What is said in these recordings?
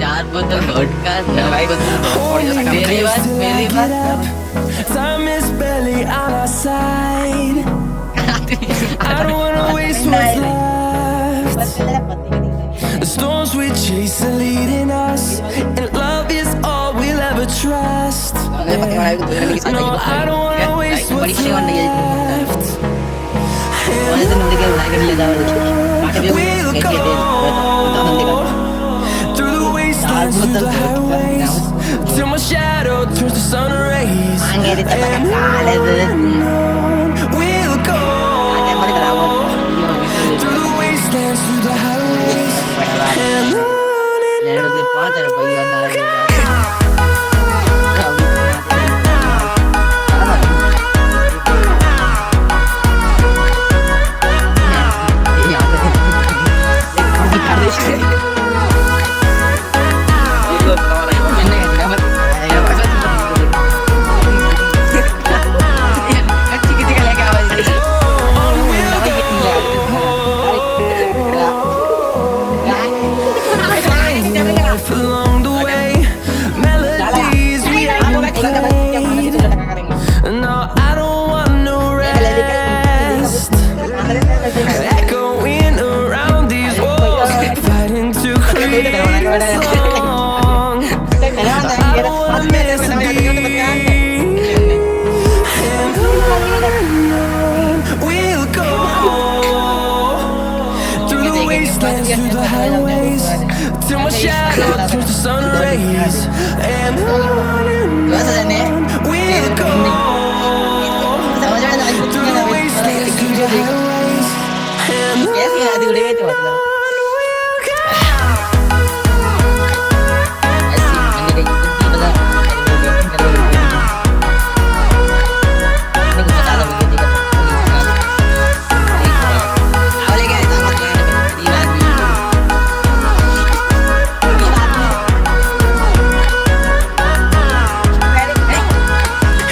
चार बोतल वोडका, दवाई बोतल मेरी बात Time is barely on our side. I don't wanna waste what's left. The storms we chase are leading us, and love is all we'll ever trust. No, I don't wanna waste what's left. We'll go through the wastelands, through the highways, till my shadow turns to sun rays. And we'll go through the wastelands, through the highways, and on. Along the way, melodies we haven't played. No, I don't want no rest. Echoing around these walls, fighting to create a song. I don't wanna miss a beat. And on we'll go through the wastelands, through the highways, till my shadow turns to sun rays. And on we'll go through the wastelands, through the highways, and on we'll go.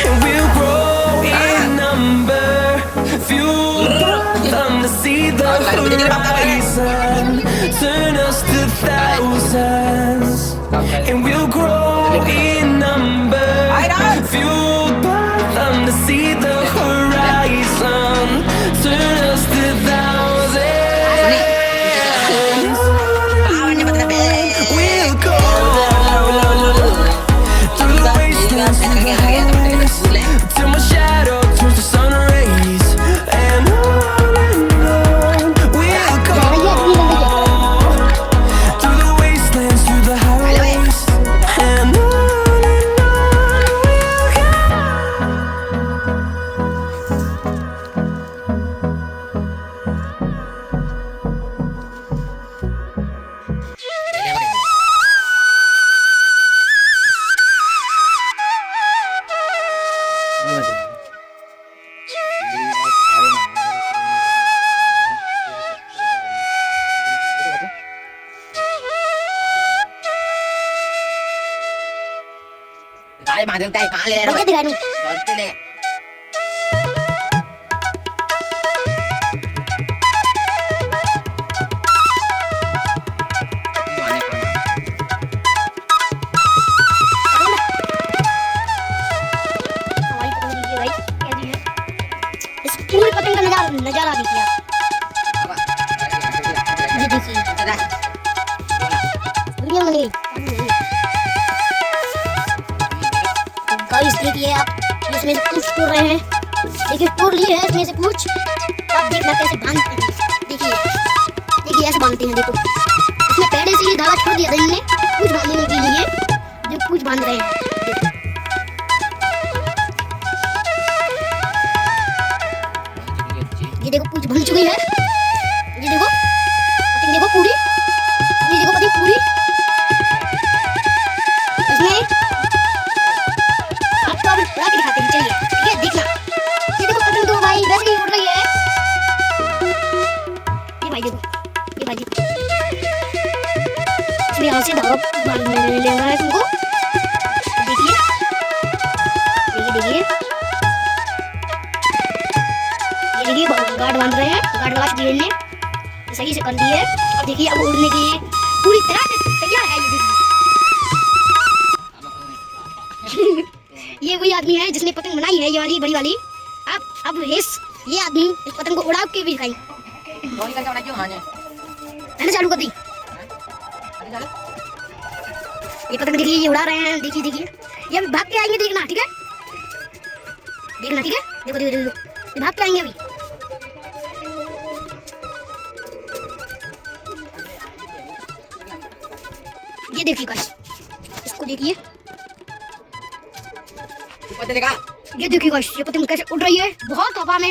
And we'll grow in number, fueled from to see the horizon, turn us to thousands. And we'll grow in number, fueled from to see the horizon, turn us to thousands. We'll go through the wastelands, through the highways, till my shadow turns to sun rays. And on we'll go through the wastelands, through the highways, and on we'll go. गाड़ी मार देता है कहाँ ले रहा है दिखा दूं चलते ले हमारी पतंग देखिए भाई कैसी है। इस पूरी पतंग का नजारा देखिए आप। ये देखिए वीडियो बन गई। गाइस देखिए आप इसमें से पूछ तोड़ रहे हैं। देखिए तोड़ लिए है इसमें से पूछ। आप देखना कैसे बांधते हैं। देखिए देखिए ऐसे बांधते हैं। देखो इसमें पहले से ये धागा छोड़ दिया था इनने पूछ बांधने के लिए। जो पूछ बांध रहे हैं ये देखो पूछ बन चुकी है। ये देखो पतंग देखो पूरी। ये देखो पतंग पूरी। इसमें आपको अभी उड़ा के दिखाते हैं। चलिए ठीक है देखना। ये देखो पतंग तो भाई वैसे ही उड़ रही है। ये भाई देखो ये भाई देखो इसमें यहाँ से धागा लेना है तुमको। देखिए देखिए ये देखिए गार्ड बांध रहे हैं। गार्ड लगा दिए ने सही से कर दिए। और देखिए अब उड़ने की पूरी तरह से तैयार है। ये देखिए आदमी है जिसने पतंग बनाई है, ये वाली बड़ी वाली। अब ये आदमी इस पतंग को उड़ा के भी दिखाई। गोली करके उड़ा क्यों? हाँ जी, मैंने चालू कर दी। ये पतंग देखिए, ये उड़ा रहे हैं। देखिए देखिए, ये अभी भाग के आएंगे, देखना ठीक है, देखना ठीक है। देखो देखो देखो, ये भाग के आएंगे अभी। ये देखिए गाइस, इसको देखिए, ऊपर से देखा। ये देखिए गाइस, ये पतंग कैसे उड़ रही है बहुत हवा में।